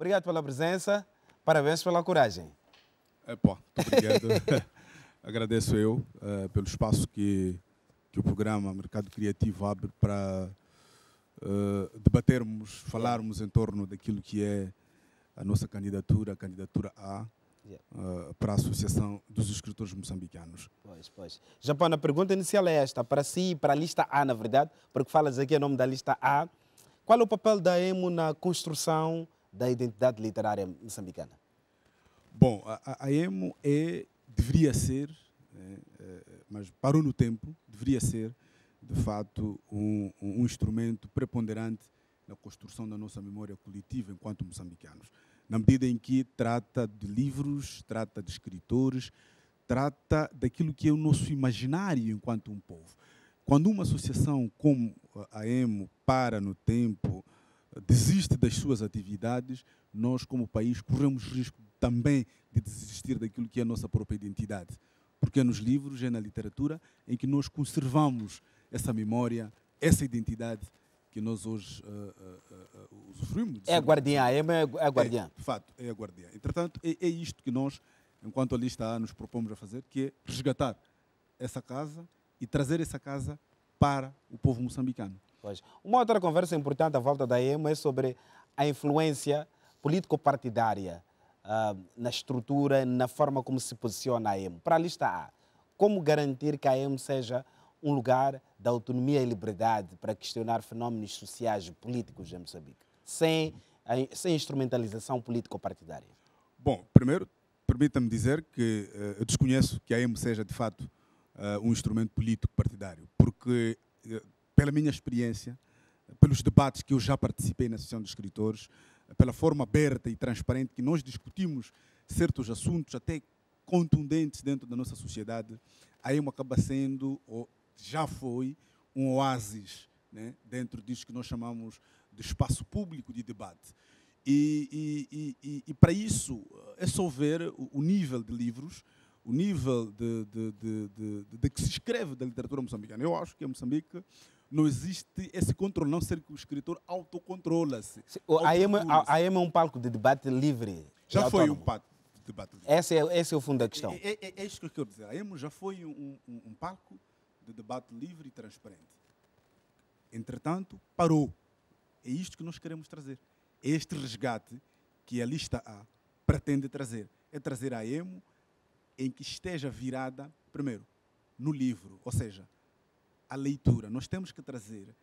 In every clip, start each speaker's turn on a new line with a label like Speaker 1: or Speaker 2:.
Speaker 1: Obrigado pela presença, parabéns pela coragem.
Speaker 2: Muito obrigado. Agradeço eu pelo espaço que o programa Mercado Criativo abre para debatermos, falarmos em torno daquilo que é a nossa candidatura, a candidatura A, para a Associação dos Escritores Moçambicanos.
Speaker 1: Pois. Japão, a pergunta inicial é esta, para si e para a lista A, na verdade, porque falas aqui em nome da lista A, qual é o papel da EMO na construção da identidade literária moçambicana?
Speaker 2: Bom, a EMO deveria ser, mas parou no tempo, deveria ser, de fato, um instrumento preponderante na construção da nossa memória coletiva enquanto moçambicanos. Na medida em que trata de livros, trata de escritores, trata daquilo que é o nosso imaginário enquanto um povo. Quando uma associação como a EMO para no tempo, desiste das suas atividades, nós, como país, corremos risco também de desistir daquilo que é a nossa própria identidade. Porque é nos livros, é na literatura, em que nós conservamos essa memória, essa identidade que nós hoje usufruímos.
Speaker 1: É a guardiã, a EMO é a guardiã.
Speaker 2: De fato, é a guardiã. Entretanto, é isto que nós, enquanto a lista A, nos propomos a fazer, que é resgatar essa casa e trazer essa casa para o povo moçambicano.
Speaker 1: Pois. Uma outra conversa importante à volta da EMO é sobre a influência político-partidária na estrutura, na forma como se posiciona a EMO. Para a lista A, como garantir que a EMO seja um lugar de autonomia e liberdade para questionar fenómenos sociais e políticos em Moçambique, sem instrumentalização político-partidária?
Speaker 2: Bom, primeiro, permita-me dizer que eu desconheço que a EMO seja, de fato, um instrumento político-partidário, porque, pela minha experiência, pelos debates que eu já participei na Associação de Escritores, pela forma aberta e transparente que nós discutimos certos assuntos, até contundentes dentro da nossa sociedade, a EMO acaba sendo, ou já foi, um oásis, né, dentro disso que nós chamamos de espaço público de debate. E para isso é só ver o nível de livros, o nível de que se escreve da literatura moçambicana. Eu acho que em Moçambique não existe esse controle, não ser que o escritor autocontrola-se.
Speaker 1: A EMO é um palco de debate livre.
Speaker 2: Já foi um palco de debate livre.
Speaker 1: Esse é o fundo da questão.
Speaker 2: É isso que eu quero dizer. A EMO já foi um palco de debate livre e transparente. Entretanto, parou. É isto que nós queremos trazer. É este resgate que a lista A pretende trazer. É trazer a EMO em que esteja virada, primeiro, no livro, ou seja, a leitura. Nós temos que trazer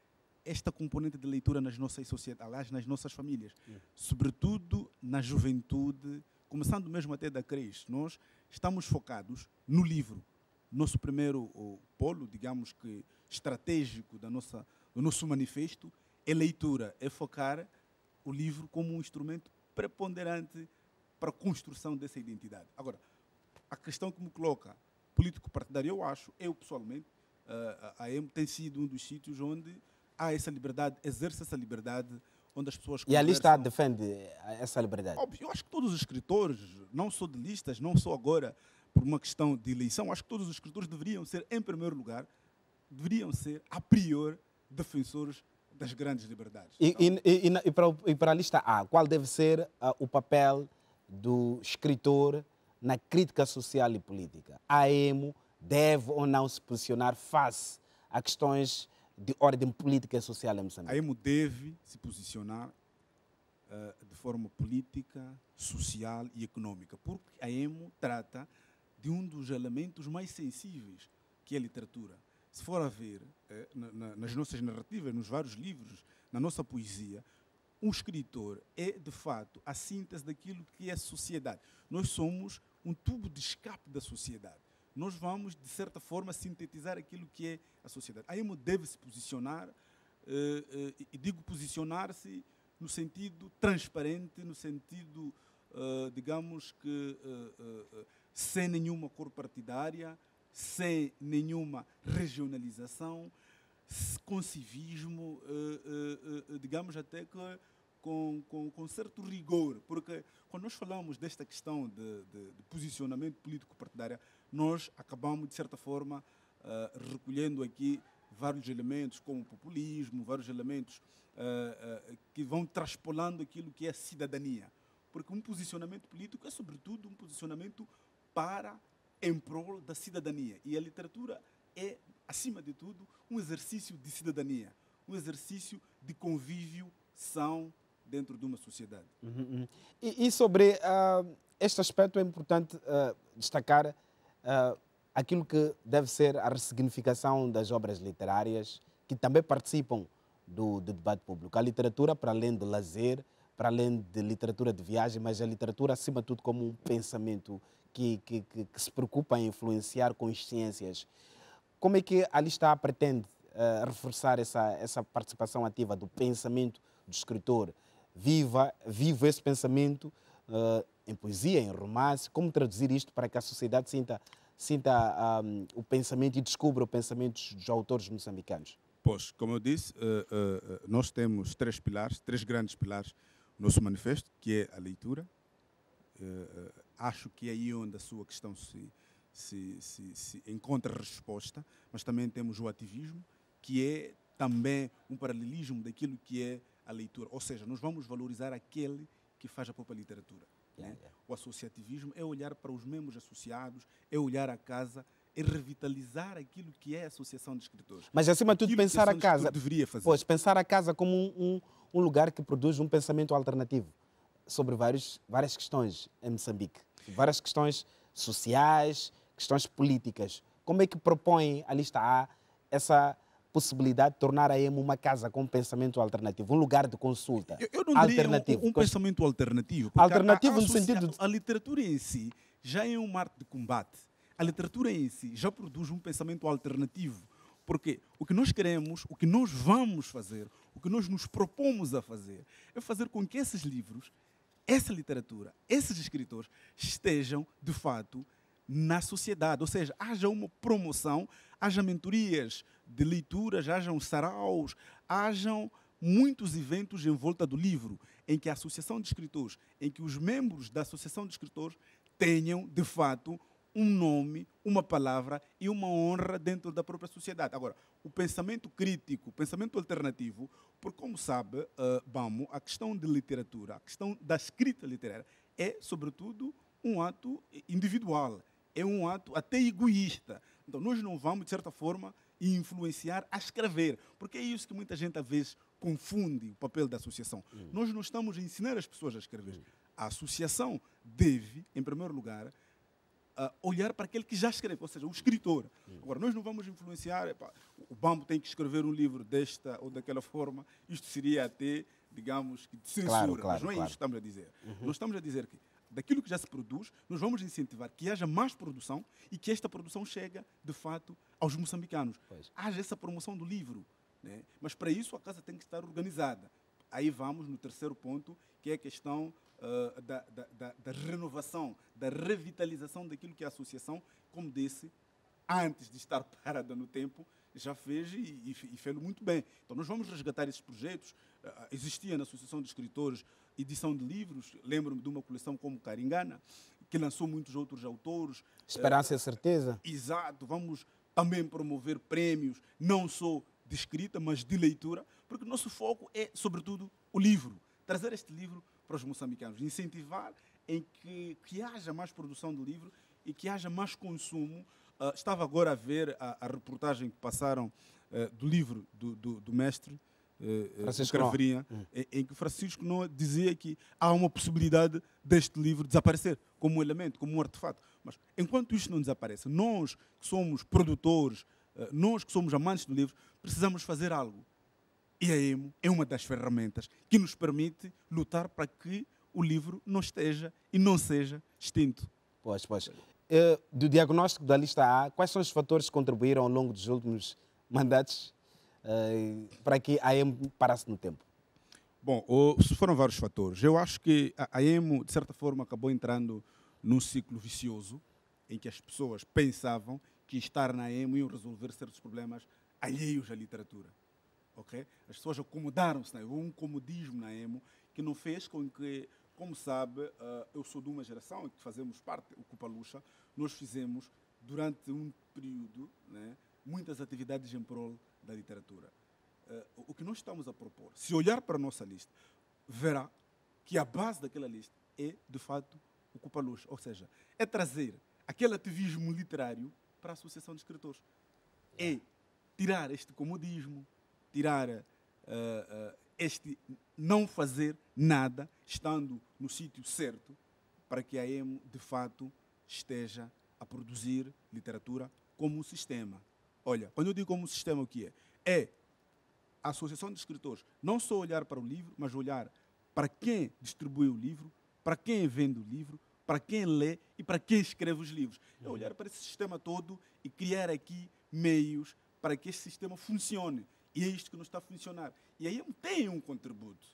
Speaker 2: esta componente de leitura nas nossas sociedades, aliás, nas nossas famílias, sobretudo na juventude, começando mesmo até da creche. Nós estamos focados no livro. Nosso primeiro polo, digamos que estratégico do nosso manifesto, é leitura, é focar o livro como um instrumento preponderante para a construção dessa identidade. Agora, a questão que me coloca político-partidário, eu pessoalmente, a EMO tem sido um dos sítios onde há essa liberdade, exerce essa liberdade, onde as pessoas conversam.
Speaker 1: E a lista defende essa liberdade?
Speaker 2: Óbvio, eu acho que todos os escritores, não só de listas, não só agora por uma questão de eleição, acho que todos os escritores deveriam ser, em primeiro lugar, deveriam ser, a priori, defensores das grandes liberdades.
Speaker 1: E para a lista A, qual deve ser o papel do escritor na crítica social e política? A EMO deve ou não se posicionar face a questões de ordem política e social em Moçambique?
Speaker 2: A EMO deve se posicionar de forma política, social e econômica, porque a EMO trata de um dos elementos mais sensíveis, que é a literatura. Se for a ver nas nossas narrativas, nos vários livros, na nossa poesia, um escritor é, de fato, a síntese daquilo que é a sociedade. Nós somos um tubo de escape da sociedade. Nós vamos, de certa forma, sintetizar aquilo que é a sociedade. A EMO deve se posicionar, e digo posicionar-se no sentido transparente, no sentido, digamos que, sem nenhuma cor partidária, sem nenhuma regionalização, com civismo, digamos até que com certo rigor, porque quando nós falamos desta questão de posicionamento político-partidário, nós acabamos, de certa forma, recolhendo aqui vários elementos, como o populismo, vários elementos que vão traspolando aquilo que é a cidadania. porque um posicionamento político é, sobretudo, um posicionamento em prol da cidadania. E a literatura é, acima de tudo, um exercício de cidadania, um exercício de convívio são dentro de uma sociedade.
Speaker 1: E sobre este aspecto é importante destacar aquilo que deve ser a ressignificação das obras literárias que também participam do debate público. A literatura, para além de lazer, para além de literatura de viagem, mas a literatura, acima de tudo, como um pensamento que se preocupa em influenciar consciências. Como é que a lista A pretende reforçar essa participação ativa do pensamento do escritor? Vivo esse pensamento em poesia, em romance. Como traduzir isto para que a sociedade sinta o pensamento e descubra o pensamento dos autores moçambicanos?
Speaker 2: Pois, como eu disse, nós temos três grandes pilares no nosso manifesto, que é a leitura. Acho que é aí onde a sua questão se encontra resposta, mas também temos o ativismo, que é também um paralelismo daquilo que é a leitura. Ou seja, nós vamos valorizar aquele que faz a própria literatura. Né? O associativismo é olhar para os membros associados, é olhar a casa, é revitalizar aquilo que é a associação de escritores.
Speaker 1: Mas, acima de tudo, pensar a casa,
Speaker 2: deveria fazer.
Speaker 1: Pois, pensar a casa como um lugar que produz um pensamento alternativo sobre várias questões em Moçambique. Várias questões sociais, questões políticas. Como é que propõe a lista A essa possibilidade de tornar a EMO uma casa com um pensamento alternativo, um lugar de consulta
Speaker 2: eu não
Speaker 1: alternativo?
Speaker 2: diria um pensamento alternativo.
Speaker 1: Alternativo no sentido de...
Speaker 2: A literatura em si já é uma arte de combate. A literatura em si já produz um pensamento alternativo. Porque o que nós queremos, o que nós vamos fazer, o que nós nos propomos a fazer, é fazer com que esses livros, essa literatura, esses escritores estejam, de fato, na sociedade. Ou seja, haja uma promoção, haja mentorias de leituras, hajam saraus, hajam muitos eventos em volta do livro, em que a associação de escritores, em que os membros da associação de escritores tenham, de fato, um nome, uma palavra e uma honra dentro da própria sociedade. Agora, o pensamento crítico, o pensamento alternativo, porque, como sabe, a questão de literatura, a questão da escrita literária é, sobretudo, um ato individual, é um ato até egoísta. Então, nós não vamos, de certa forma, influenciar a escrever, porque é isso que muita gente, às vezes, confunde o papel da associação. Nós não estamos a ensinar as pessoas a escrever. A associação deve, em primeiro lugar, olhar para aquele que já escreve, ou seja, o escritor. Agora, nós não vamos influenciar, o Bambo tem que escrever um livro desta ou daquela forma, isto seria até, digamos, de censura, mas não é isso que estamos a dizer. Nós estamos a dizer que, daquilo que já se produz, nós vamos incentivar que haja mais produção e que esta produção chegue, de fato, aos moçambicanos. Haja essa promoção do livro. Né? Mas, para isso, a casa tem que estar organizada. Aí vamos no terceiro ponto, que é a questão da renovação, da revitalização daquilo que a associação, como disse, antes de estar parada no tempo, já fez e fez-lo muito bem. Então, nós vamos resgatar esses projetos. Existia na Associação de Escritores edição de livros, lembro-me de uma coleção como Caringana, que lançou muitos outros autores.
Speaker 1: Esperança e Certeza.
Speaker 2: Exato. Vamos também promover prémios, não só de escrita, mas de leitura, porque o nosso foco é, sobretudo, o livro. Trazer este livro para os moçambicanos, incentivar em que haja mais produção de livro e que haja mais consumo. Estava agora a ver a reportagem que passaram do livro do mestre Francisco Craveria, em que Francisco Noa dizia que há uma possibilidade deste livro desaparecer como um elemento, como um artefato. Mas enquanto isto não desaparece, nós que somos produtores, nós que somos amantes do livro, precisamos fazer algo. E a EMO é uma das ferramentas que nos permite lutar para que o livro não esteja e não seja extinto.
Speaker 1: Pois. Do diagnóstico da lista A, quais são os fatores que contribuíram ao longo dos últimos mandatos para que a EMO parasse no tempo?
Speaker 2: Bom, foram vários fatores. Eu acho que a EMO, de certa forma, acabou entrando num ciclo vicioso em que as pessoas pensavam que estar na EMO iam resolver certos problemas alheios à literatura. Okay? As pessoas acomodaram-se, houve um comodismo na EMO que não fez com que, como sabe, eu sou de uma geração em que fazemos parte, o Cupa Lucha, nós fizemos, durante um período, né, muitas atividades em prol da literatura. O que nós estamos a propor, se olhar para a nossa lista, verá que a base daquela lista é, de fato, o Cupa-Luz. Ou seja, é trazer aquele ativismo literário para a Associação de Escritores. É tirar este comodismo, tirar este não fazer nada, estando no sítio certo, para que a EMO, de fato, esteja a produzir literatura como um sistema. Olha, quando eu digo como um sistema, o que é? É a Associação de Escritores não só olhar para o livro, mas olhar para quem distribui o livro, para quem vende o livro, para quem lê e para quem escreve os livros. É olhar para esse sistema todo e criar aqui meios para que este sistema funcione. E é isto que não está a funcionar. E aí tem um contributo,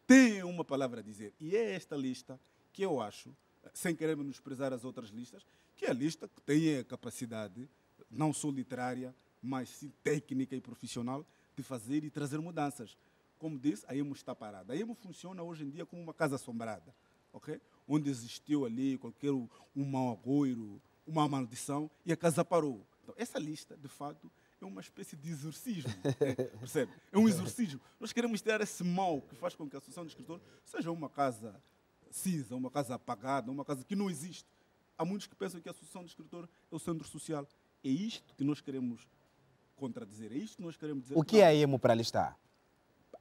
Speaker 2: tem uma palavra a dizer. E é esta lista que eu acho, sem querer menosprezar as outras listas, que é a lista que tem a capacidade, não só literária, mas sim técnica e profissional, de fazer e trazer mudanças. Como disse, a EMO está parada. A EMO funciona hoje em dia como uma casa assombrada, okay? Onde existiu ali qualquer um mau agouro, uma maldição, e a casa parou. Então, essa lista, de fato, é uma espécie de exorcismo. Percebe? É um exorcismo. Nós queremos tirar esse mal que faz com que a Associação de Escritores seja uma casa cinza, uma casa apagada, uma casa que não existe. Há muitos que pensam que a Associação de Escritores é o centro social. É isto que nós queremos contradizer. É isto que nós queremos dizer.
Speaker 1: O que é a EMO para ali está?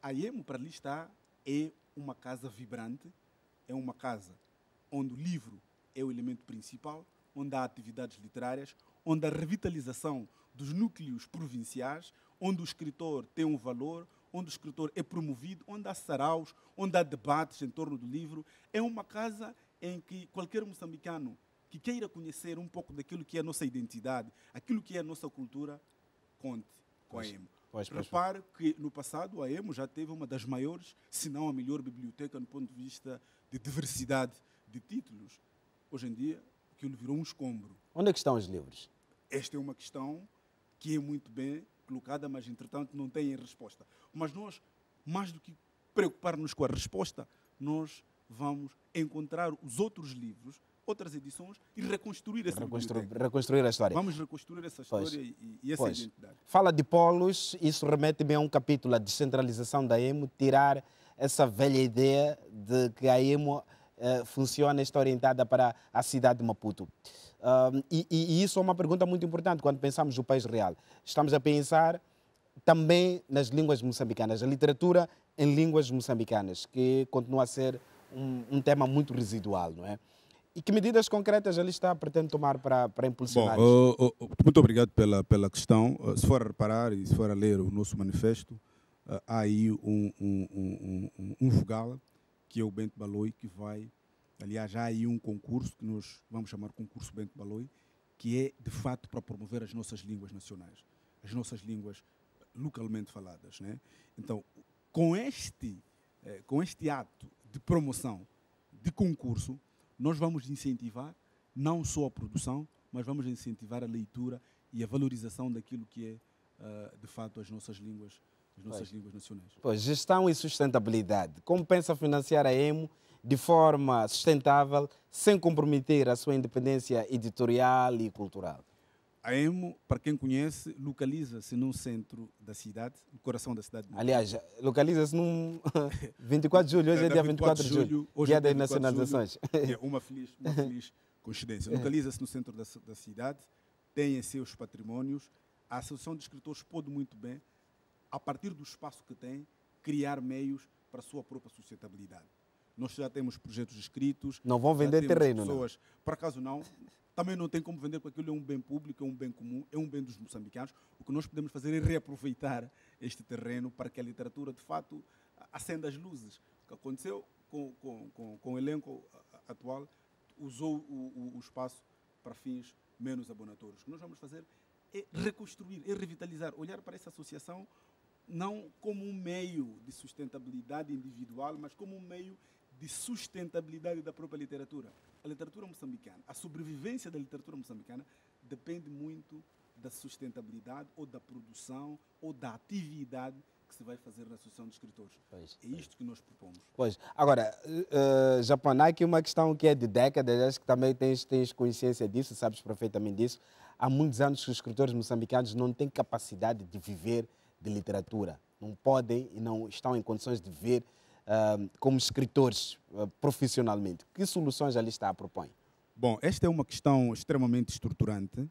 Speaker 2: A EMO para ali está é uma casa vibrante, é uma casa onde o livro é o elemento principal, onde há atividades literárias, onde a revitalização dos núcleos provinciais, onde o escritor tem um valor, onde o escritor é promovido, onde há saraus, onde há debates em torno do livro. É uma casa em que qualquer moçambicano que queira conhecer um pouco daquilo que é a nossa identidade, aquilo que é a nossa cultura, conte com a EMO. Repare que no passado a EMO já teve uma das maiores, se não a melhor biblioteca no ponto de vista de diversidade de títulos. Hoje em dia, aquilo virou um escombro.
Speaker 1: Onde é que estão os livros?
Speaker 2: Esta é uma questão que é muito bem colocada, mas, entretanto, não tem resposta. Mas nós, mais do que preocupar-nos com a resposta, nós vamos encontrar os outros livros, outras edições e reconstruir essa biblioteca.
Speaker 1: Reconstruir a história.
Speaker 2: Vamos reconstruir essa história e essa identidade.
Speaker 1: Fala de polos, isso remete-me a um capítulo, a descentralização da EMO, tirar essa velha ideia de que a EMO funciona, está orientada para a cidade de Maputo. E isso é uma pergunta muito importante quando pensamos no país real. Estamos a pensar também nas línguas moçambicanas, a literatura em línguas moçambicanas, que continua a ser um tema muito residual, não é? E que medidas concretas ele pretende tomar para impulsionar
Speaker 2: isto? Muito obrigado pela questão. Se for a reparar e se for a ler o nosso manifesto, há aí um vogal, que é o Bento Baloi, que vai... Aliás, há aí um concurso, que nós vamos chamar concurso Bento Baloi, que é, de fato, para promover as nossas línguas nacionais, as nossas línguas localmente faladas, né? Então, com este ato de promoção, de concurso, nós vamos incentivar não só a produção, mas vamos incentivar a leitura e a valorização daquilo que é, de fato, as nossas línguas nacionais.
Speaker 1: Pois, gestão e sustentabilidade. Como pensa financiar a EMO de forma sustentável, sem comprometer a sua independência editorial e cultural?
Speaker 2: A EMO, para quem conhece, localiza-se num centro da cidade, no coração da cidade.
Speaker 1: Aliás, localiza-se num 24 de julho, hoje é dia 24 de julho, dia das nacionalizações.
Speaker 2: É uma feliz coincidência. Localiza-se no centro da cidade, tem seus patrimónios. A Associação de Escritores pode muito bem, a partir do espaço que tem, criar meios para a sua própria sustentabilidade. Nós já temos projetos escritos.
Speaker 1: Não vão vender terreno,
Speaker 2: pessoas, não? Por acaso não. Também não tem como vender, porque aquilo é um bem público, é um bem comum, é um bem dos moçambicanos. O que nós podemos fazer é reaproveitar este terreno para que a literatura, de fato, acenda as luzes. O que aconteceu com o elenco atual, usou o espaço para fins menos abonatórios. O que nós vamos fazer é reconstruir, é revitalizar, olhar para essa associação não como um meio de sustentabilidade individual, mas como um meio de sustentabilidade da própria literatura. A literatura moçambicana, a sobrevivência da literatura moçambicana depende muito da sustentabilidade ou da produção ou da atividade que se vai fazer na Associação de Escritores. É isto que nós propomos.
Speaker 1: Pois. Agora, Japão, há aqui uma questão que é de décadas, acho que também tens consciência disso, sabes perfeitamente disso. Há muitos anos que os escritores moçambicanos não têm capacidade de viver de literatura. Não podem e não estão em condições de viver como escritores profissionalmente? Que soluções a lista A propõe?
Speaker 2: Bom, esta é uma questão extremamente estruturante.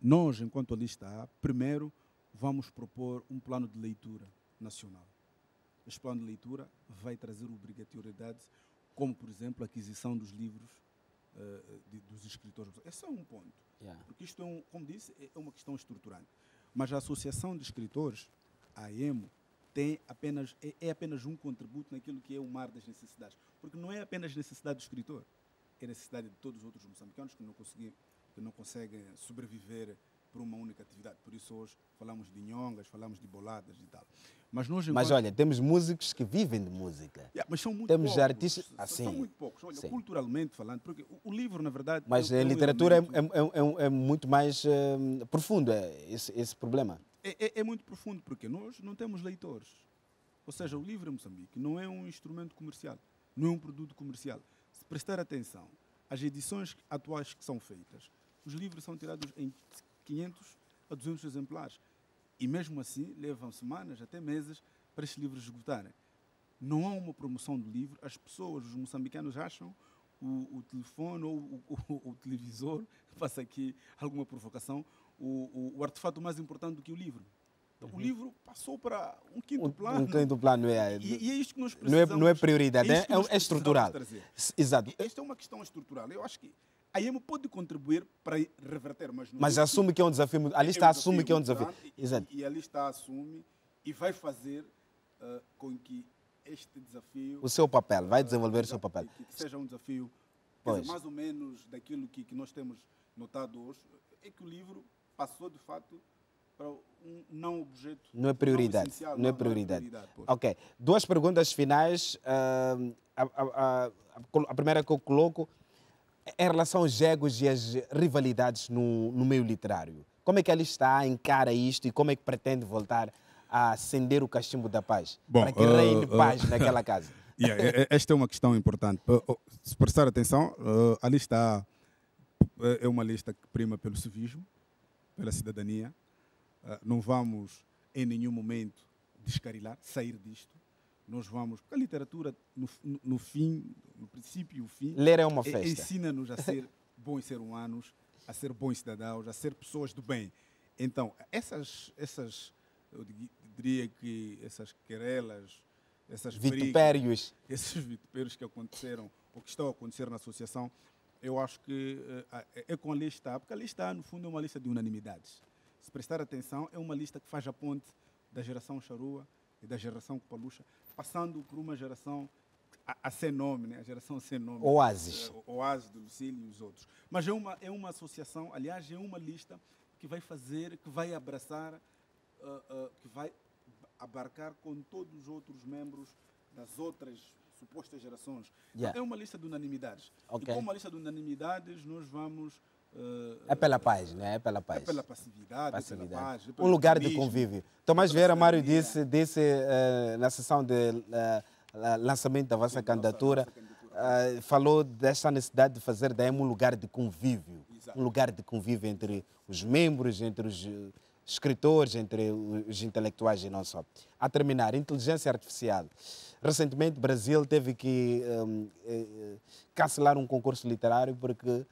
Speaker 2: Nós, enquanto a lista A, primeiro vamos propor um plano de leitura nacional. Este plano de leitura vai trazer obrigatoriedades, como, por exemplo, a aquisição dos livros dos escritores. Esse é um ponto.
Speaker 1: Yeah.
Speaker 2: Porque isto, como disse, é uma questão estruturante. Mas a Associação de Escritores, a AEMO, é apenas um contributo naquilo que é o mar das necessidades. Porque não é apenas necessidade do escritor, é necessidade de todos os outros moçambicanos que não conseguem sobreviver por uma única atividade. Por isso hoje falamos de nhongas, falamos de boladas e tal. Mas
Speaker 1: olha, temos músicos que vivem de música.
Speaker 2: Mas são muito
Speaker 1: temos
Speaker 2: poucos.
Speaker 1: Artistas assim.
Speaker 2: São muito poucos. Olha,
Speaker 1: Sim.
Speaker 2: Culturalmente falando, porque o livro, na verdade...
Speaker 1: Mas a literatura é muito mais profundo, esse problema.
Speaker 2: É muito profundo, porque nós não temos leitores. Ou seja, o livro em Moçambique não é um instrumento comercial, não é um produto comercial. Se prestar atenção, as edições atuais que são feitas, os livros são tirados em 500 a 200 exemplares. E mesmo assim, levam semanas, até meses, para estes livros esgotarem. Não há uma promoção do livro. As pessoas, os moçambicanos, acham o telefone ou o televisor, faça aqui alguma provocação, o artefato mais importante do que o livro. Então, o livro passou para um quinto plano.
Speaker 1: Um quinto plano,
Speaker 2: E é isto que nós precisamos.
Speaker 1: Não é prioridade, é estrutural. Exato.
Speaker 2: Esta é uma questão estrutural. Eu acho que a IEMO pode contribuir para reverter,
Speaker 1: mas assume que é um desafio. A lista assume que é um desafio.
Speaker 2: Exato. E a lista assume e vai fazer com que este desafio...
Speaker 1: O seu papel, vai desenvolver o seu papel.
Speaker 2: Que seja um desafio, mais ou menos daquilo que nós temos notado hoje, é que o livro passou, de fato, para um não objeto...
Speaker 1: Não é prioridade. Não é prioridade. Ok. Duas perguntas finais. A primeira que eu coloco, em relação aos egos e as rivalidades no meio literário. Como é que ela encara isto e como é que pretende voltar a acender o cachimbo da paz? Bom, para que reine paz naquela casa.
Speaker 2: Esta é uma questão importante. Se prestar atenção, a lista é uma lista que prima pelo civismo, pela cidadania. Não vamos, em nenhum momento, descarilar, sair disto. Nós vamos... Porque a literatura, no princípio e o fim...
Speaker 1: Ler é uma festa.
Speaker 2: Ensina-nos a ser bons seres humanos, a ser bons cidadãos, a ser pessoas do bem. Então, eu diria que essas querelas, essas
Speaker 1: vitupérios.
Speaker 2: Esses vitupérios que aconteceram, ou que estão a acontecer na associação, eu acho que é com a lista, porque a lista, no fundo, é uma lista de unanimidades. Se prestar atenção, é uma lista que faz a ponte da geração Charrua e da geração Cupaluxa, passando por uma geração a sem nome, né? A geração sem nome.
Speaker 1: Oásis.
Speaker 2: Oásis do Lucílio e os outros. Mas é uma associação, aliás, é uma lista que vai fazer, que vai abraçar, que vai abarcar com todos os outros membros das outras supostas gerações.
Speaker 1: Yeah.
Speaker 2: É uma lista de unanimidades.
Speaker 1: Okay.
Speaker 2: E com uma lista de unanimidades, nós vamos...
Speaker 1: é pela paz, né? É pela paz.
Speaker 2: É pela passividade. É pela paz, é
Speaker 1: um lugar de convívio. Tomás Vieira Mário disse na sessão de lançamento da vossa candidatura, falou desta necessidade de fazer da EMO um lugar de convívio. Exato. Um lugar de convívio entre os membros, entre os escritores, entre os intelectuais e não só. A terminar, inteligência artificial. Recentemente, o Brasil teve que cancelar um concurso literário porque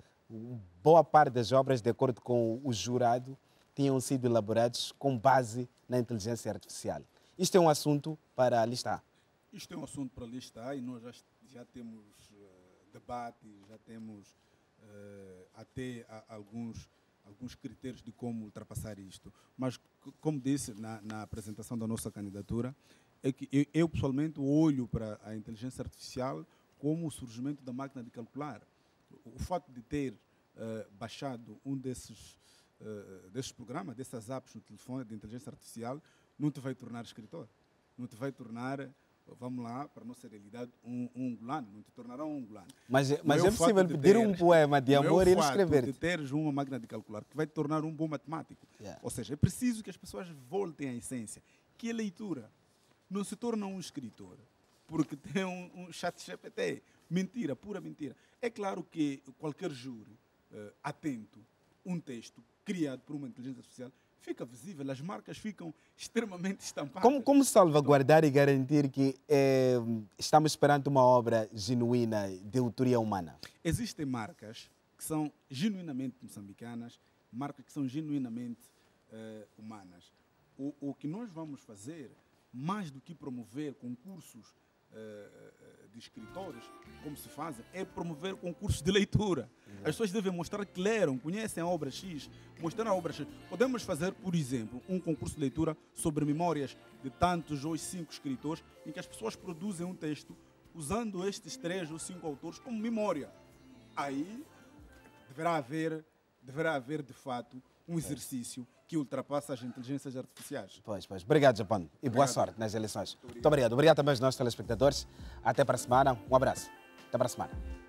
Speaker 1: boa parte das obras, de acordo com o jurado, tinham sido elaboradas com base na inteligência artificial. Isto é um assunto para a lista A.
Speaker 2: Isto é um assunto para a lista A e nós já temos debates, já temos até alguns critérios de como ultrapassar isto. Mas, como disse na apresentação da nossa candidatura, é que eu pessoalmente olho para a inteligência artificial como o surgimento da máquina de calcular. O fato de ter baixado um desses programas, dessas apps no telefone de inteligência artificial, não te vai tornar escritor. Não te vai tornar, vamos lá, para a nossa realidade, um angolano. Não te tornará um angolano.
Speaker 1: Mas é possível pedir um poema de amor e ele escrever.
Speaker 2: De teres uma máquina de calcular que vai te tornar um bom matemático. Yeah. Ou seja, é preciso que as pessoas voltem à essência, que a leitura não se torna um escritor porque tem um chat GPT. Mentira, pura mentira. É claro que qualquer júri atento, um texto criado por uma inteligência artificial, fica visível, as marcas ficam extremamente estampadas.
Speaker 1: Como salvaguardar e garantir que estamos perante uma obra genuína de autoria humana?
Speaker 2: Existem marcas que são genuinamente moçambicanas, marcas que são genuinamente humanas. O que nós vamos fazer, mais do que promover concursos de escritores, como se fazem, é promover concursos de leitura. As pessoas devem mostrar que leram, conhecem a obra X, mostrar a obra X. Podemos fazer, por exemplo, um concurso de leitura sobre memórias de tantos ou 5 escritores, em que as pessoas produzem um texto usando estes 3 ou 5 autores como memória. Aí deverá haver de fato um exercício que ultrapassa as inteligências artificiais.
Speaker 1: Pois. Obrigado, Japão. E boa sorte nas eleições. Muito obrigado. Obrigado também aos nossos telespectadores. Até para a semana. Um abraço. Até para a semana.